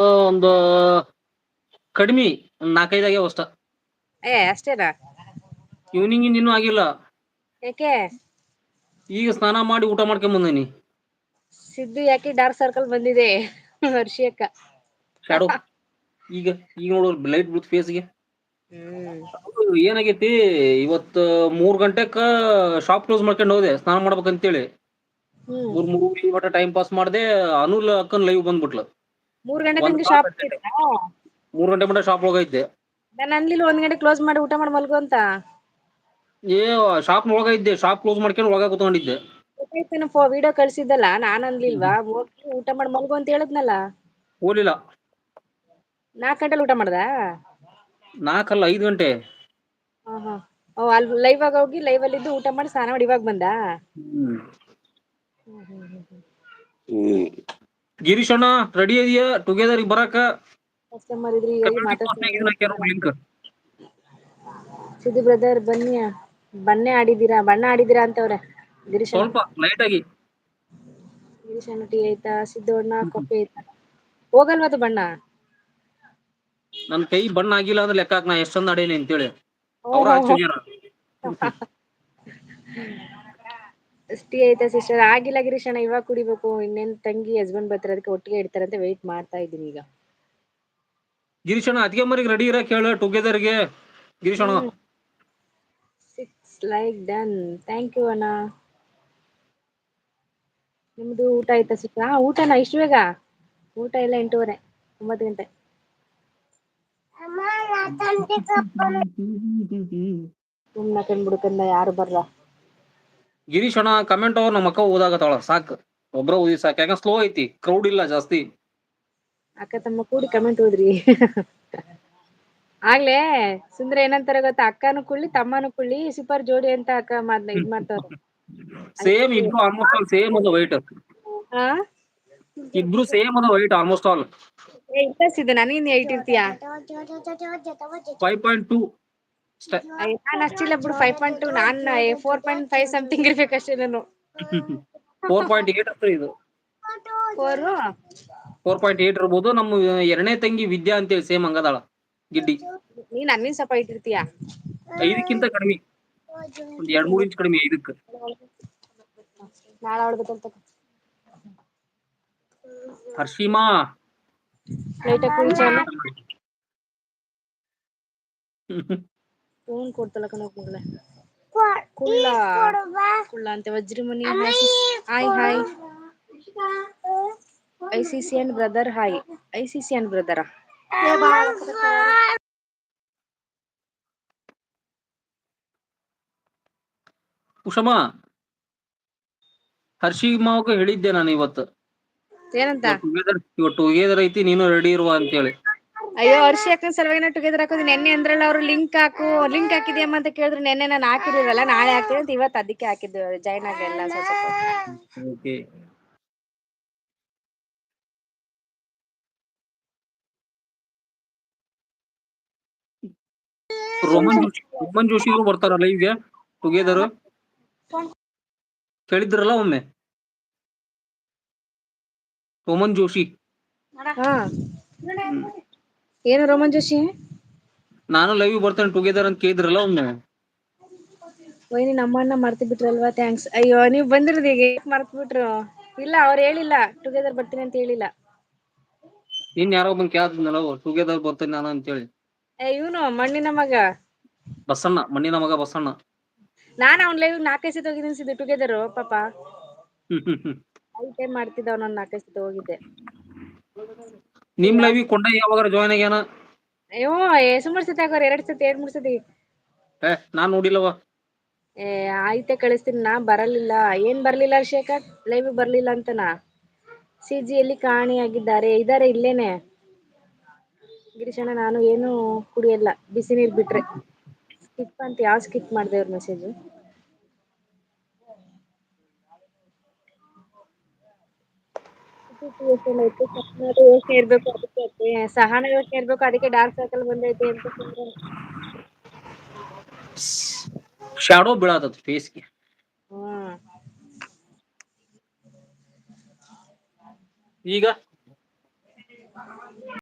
ಒಂದು ಕಡಿಮೆ 4-5 ಆಗ್ಯಾವ ಅಷ್ಟ. ಅಷ್ಟೇನಾ? ಈವ್ನಿಂಗ್ ಇನ್ನೂ ಆಗಿಲ್ಲ. ಯಾಕೆ? ಈಗ ಸ್ನಾನ ಮಾಡಿ ಊಟ ಮಾಡ್ಕೊಂಡ್ ಬಂದೇನಿ. ಸಿದ್ದು ಯಾಕೆ ಡಾರ್ಕ್ ಸರ್ಕಲ್ ಬಂದಿದೆ ಹರ್ಷಿ ಅಕ್ಕ. ಶಾಡೋ ಈಗ ನೋಡು ಲೈಟ್ ಬೀಳುತ್ತೆ ಫೇಸ್ಗೆ. ಏನಾಗೈತಿ ಇವತ್ತು 3 ಗಂಟೆಕ ಶಾಪ್ ಕ್ಲೋಸ್ ಮಾಡ್ಕೊಂಡು ಹೋದೆ ಸ್ನಾನ ಮಾಡ್ಬೇಕಂತೇಳಿ. 3 ಗಂಟೆ ಟೈಮ್ ಪಾಸ್ ಮಾಡ್ದೆ. ಅನುಲ್ ಅಕ್ಕನ್ ಲೈವ್ ಬಂದ್ಬಿಟ್ಲು. 3 ಗಂಟೆ ತನಕ ಶಾಪ್ ಇತ್ತಾ? 3 ಗಂಟೆ ಮಟ್ಟ ಶಾಪ್ ಹೋಗೈತೆ. ನಾನು ಅನ್ಲಿಲ್ಲ 1 ಗಂಟೆ ಕ್ಲೋಸ್ ಮಾಡಿ ಊಟ ಮಾಡಿ ಮಲ್ಗು ಅಂತ. ಶಾಪ್ ಒಳಗ ಇದ್ದೆ, ಶಾಪ್ ಕ್ಲೋಸ್ ಮಾಡ್ಕೊಂಡು ಒಳಗ ಕೂತ್ಕೊಂಡಿದ್ದೆ. ವಿಡಿಯೋ ಕಳ್ಸಿದ್ದಲ್ಲ, ನಾನ್ ಅನ್ಲಿಲ್ವಾ ಹೋಗಿ ಊಟ ಮಾಡಿ ಮಲ್ಗು ಅಂತ ಹೇಳದ್ನಲ್ಲ. ಹೋಗ್ಲಿಲ್ಲ. 4 ಗಂಟೆಲಿ ಊಟ ಮಾಡ್ದ? 4 ಅಲ್ಲ 5 ಗಂಟೆ. ಅಲ್ಲಿ ಲೈವ್ ಆಗ ಹೋಗಿ ಲೈವ್ ಅಲ್ಲಿ ಇದ್ದು ಊಟ ಮಾಡಿ ಸ್ನಾನ ಮಾಡಿ ಇವಾಗ ಬಂದ. ಗಿರೀಶಣ್ಣ ರೆಡಿ ಇದೆಯಾ ಟುಗೆದರ್ ಬರಾಕ? ಕಸ್ಟಮರ್ ಇದ್ರೆ ಈಗ ಮಾತಾಡ್ತೀನಿ. ಸಿದ್ದು ಬ್ರದರ್ ಬನ್ನಿ, ಬಣ್ಣ ಆಡಿದೀರಾ ಅಂತವ್ರೆ ಗಿರೀಶಣ್ಣ. ಸ್ವಲ್ಪ ಲೈಟ್ ಆಗಿ. ಗಿರೀಶಣ್ಣ ಟೀ ಆಯ್ತಾ? ಸಿದ್ದು ಅಣ್ಣ ಕಾಫಿ ಆಯ್ತಾ? ಹೋಗಲ್ವದು ಬಣ್ಣ? ನನ್ ಕೈ ಬಣ್ಣ ಆಗಿಲ್ಲ ಅಂದ್ರೆ ಲೆಕ್ಕ ಹಾಕ್ ನಾ ಎಷ್ಟ್ ಚಂದ ಆಡೇನಿ ಅಂತೇಳಿ. ಅವ್ರ ಆಚೋಗ್ಯಾರ. ಟೀ ಆಯ್ತಾ ಸಿಸ್ಟರ್? ಆಗಿಲ್ಲ ಗಿರೀಶಣ್ಣ, ಇವಾಗ ಕುಡಿಬೇಕು. ಇನ್ನೇನ್ ತಂಗಿ ಹಸ್ಬೆಂಡ್ ಬರ್ತಾರೆ, ಅದಕ್ಕೆ ಒಟ್ಟಿಗೆ ಇಡ್ತಾರಂತೆ ವೆಯ್ಟ್ ಮಾಡ್ತಾ ಇದ್ದೀನಿ ಈಗ. ಗಿರೀಶಣ್ಣ ಅತಿಗೆ ಮರಿಗೆ ರೆಡಿ ಇರಕ್ ಹೇಳ ಟುಗೆದರ್ಗೆ. ಗಿರೀಶಣ್ಣ 6 ಲೈಕ್ ಡನ್. ಥ್ಯಾಂಕ್ ಯು ಅಣ್ಣ. ನಿಮ್ದು ಊಟ ಆಯ್ತಾ ಸಿಕ್ಕ? ಊಟನ ಇಷ್ಟು ಬೇಗ? ಊಟ ಎಲ್ಲ 8:30 9 ಗಂಟೆ. ಸುಮ್ನೆ ಕಂಡ್ಬಿಡ್ಕಂದ ಯಾರು ಬರ್ರ. ಗಿರೀಶಣ್ಣ ಕಮೆಂಟ್ ಅವ್ರು ನಮ್ಮ ಅಕ್ಕ ಓದಾಗತ್ತಾಳ ಸಾಕು. ಒಬ್ರ ಓದಿ ಸಾಕು, ಯಾಕ ಸ್ಲೋ ಐತಿ, ಕ್ರೌಡ್ ಇಲ್ಲ ಜಾಸ್ತಿ. ಅಕ್ಕ ತಮ್ಮ ಕೂಡಿ ಕಮೆಂಟ್ ಓದ್ರಿ. ಆಗ್ಲೇ ಸುಂದ್ರ ಏನಂತಾರೆ ಗೊತ್ತಾ? ಅಕ್ಕನು ಕುಳ್ಳಿ ತಮ್ಮನು ಕುಳ್ಳಿ ಸೂಪರ್ ಜೋಡಿ ಅಂತ ಅಕ್ಕ ಇದ್ ಮಾಡ್ತಾವ್ರೆ. ಸೇಮ್ ಇಬ್ರು ಆಲ್ಮೋಸ್ಟ್ ಆಲ್ ಸೇಮ್ ಅದ ವೈಟ್. ಇಬ್ರು ಸೇಮ್ ಅದ ವೈಟ್ ಆಲ್ಮೋಸ್ಟ್ ಆಲ್. ಸಿದ್ದು ನನಗಿನ್ 8 ಇರ್ತೀಯಾ? 5.2 ನಾನು ಅಷ್ಟಿಲ್ಲ ಬಿಡು. 5.2 ನಾನ್ 4.5 ಸಮಥಿಂಗ್ ಇರ್ಬೇಕಷ್ಟೇ ನಾನು. 4.8 ಅಂತ ಇದು. 4.8 ಇರ್ಬೋದು. ನಮ್ಮ ಎರಡನೇ ತಂಗಿ ವಿದ್ಯಾ ಅಂತೇಳಿ ಸೇಮ್ ಹಂಗದಾಳ ಗಿಡ್ಡಿ. ನೀನ್ ಅನ್ನಿನ್ ಸ್ವಲ್ಪ ಇಟ್ಟಿರ್ತೀಯ. 5ಕ್ಕಿಂತ ಕಡಿಮೆ, ಒಂದ್ 2-3 ಇಂಚ್ ಕಡಿಮೆ 5ಕ್ಕೆ. ನಾಳೆ ಹೊಡ್ಬೇಕಂತ ಹರ್ಷಿಮಾ ಫೋನ್ ಕೊಡ್ತಲ್ಲ ಕಣ ಮಗಳೇ. ಕುಳ್ಳ ಅಂತೆ Vajramuni. Hi ICCN brother. Hi ICCN ಬ್ರದರ. ಕುಶಮ್ಮ ಹರ್ಷಿಮಾವಗ ಹೇಳಿದ್ದೆ ನಾನು ಇವತ್ತು. ಏನಂತ? ಇವತ್ತು ಟುಗೆದರ್ ಐತಿ, ನೀನು ರೆಡಿ ಇರುವ ಅಂತೇಳಿ. ಅಯ್ಯೋ ಹರ್ಷಿ ಅಕ್ಕನ ಸಲುವಾಗಿ ಟುಗೆದರ್ ಹಾಕೋದು. ನೆನ್ನೆ ಅಂದ್ರಲ್ಲ ಅವ್ರು ಲಿಂಕ್ ಹಾಕಿದ್ಯಮ್ಮ ಅಂತ ಕೇಳಿದ್ರು. ನೆನ್ನೆ ನಾನು ಹಾಕಿರಲ್ಲ, ನಾಳೆ ಹಾಕ್ತೀನಿ ಅಂತ ಇವತ್ತು ಅದಕ್ಕೆ ಹಾಕಿದ್ದು. ಜಾಯ್ನ್ ಆಗಿ ಎಲ್ಲ ಓಕೆ. ರೋಮನ್ ಜೋಶಿ ಅವರು ಬರ್ತಾರ ಲೈವ್ಗೆ ಟುಗೆದರ್. ಕೇಳಿದ್ರಲ್ಲ ಒಮ್ಮೆ ರೋಮನ್ ಜೋಶಿ. ಏನು ರೋಮನ್ ಜೋಶಿ? ನಾನು ಲೈವ್ ಬರ್ತೇನೆ ಟುಗೆದರ್ ಅಂತ ಕೇಳಿದ್ರಲ್ಲ ಒಮ್ಮೆ. ವೈನಿ ನಮ್ಮಣ್ಣ ಮರ್ತು ಬಿಟ್ರಲ್ವಾ? ಥ್ಯಾಂಕ್ಸ್. ಅಯ್ಯೋ ನೀವ್ ಬಂದಿರೋದು ಈಗ ಮರ್ತು ಬಿಟ್ರು? ಇಲ್ಲ ಅವ್ರು ಹೇಳಿಲ್ಲ ಟುಗೆದರ್ ಬರ್ತೀನಿ ಅಂತ ಹೇಳಿಲ್ಲ. ಯಾರೋ ಬಂದು ಕೇಳ್ತಿದ್ನಲ್ಲ ಟುಗೆದರ್ ಬರ್ತೇನೆ ನಾನು ಅಂತೇಳಿ. ಇವನು ಮಣ್ಣಿನ ಮಗ ಬಸಣ್ಣ, ಮಣ್ಣಿನ ಮಗ ಬಸಣ್ಣ. ನಾನು ಅವ್ನ ಲೈವ್ 4 ಸತಿ ಹೋಗಿದ್ದೀನಿ ಸಿದ್ದು ಟುಗೆದರ್. ಪಾಪ ಟೈಮ್ ಮಾಡ್ತಿದ್ದ ಅವನೊಂದು 4 ಸತಿ ಹೋಗಿದ್ದೆ. ನಿಮ್ ಲೈವ್ ಕೊಂಡ ಯಾವಾಗ ಜಾಯ್ನ್ ಆಗ್ಯಾನ? ಅಯ್ಯೋ ಸುಮಾರು ಸತಿ ಆಗೋರು, 2 ಸತಿ 2-3 ಸತಿ. ನಾನ್ ನೋಡಿಲ್ಲವ. ಆಯ್ತೆ ಕಳಿಸ್ತೀನಿ. ನಾ ಬರಲಿಲ್ಲ. ಏನ್ ಬರ್ಲಿಲ್ಲ ಶೇಖರ್? ಲೈವ್ ಬರ್ಲಿಲ್ಲ ಅಂತನಾ? CGಯಲ್ಲಿ ಕಾಣೆಯಾಗಿದ್ದಾರೆ. ಇದಾರೆ ಇಲ್ಲೇನೆ. ಗಿರೀಶಣ್ಣ ನಾನು ಏನು ಕುಡಿಯಲ್ಲ, ಬಿಸಿ ನೀರ್ ಬಿಟ್ರೆ. ಸ್ಕಿಪ್ ಅಂತ ಯಾವ ಸ್ಕಿಪ್ ಮಾಡ್ದೆ ಅವ್ರ ಮೆಸೇಜ್? ಯೋಚನೆ ಇರ್ಬೇಕು ಅದಕ್ಕೆ, ಸಹನ ಯೋಚನೆ ಇರ್ಬೇಕು ಅದಕ್ಕೆ ಡಾರ್ಕ್ ಸರ್ಕಲ್ ಬಂದೈತೆ ಅಂತ. ಶಾಡೋ ಬೀಳಾತದ ಫೇಸ್ಗೆ. ಈಗ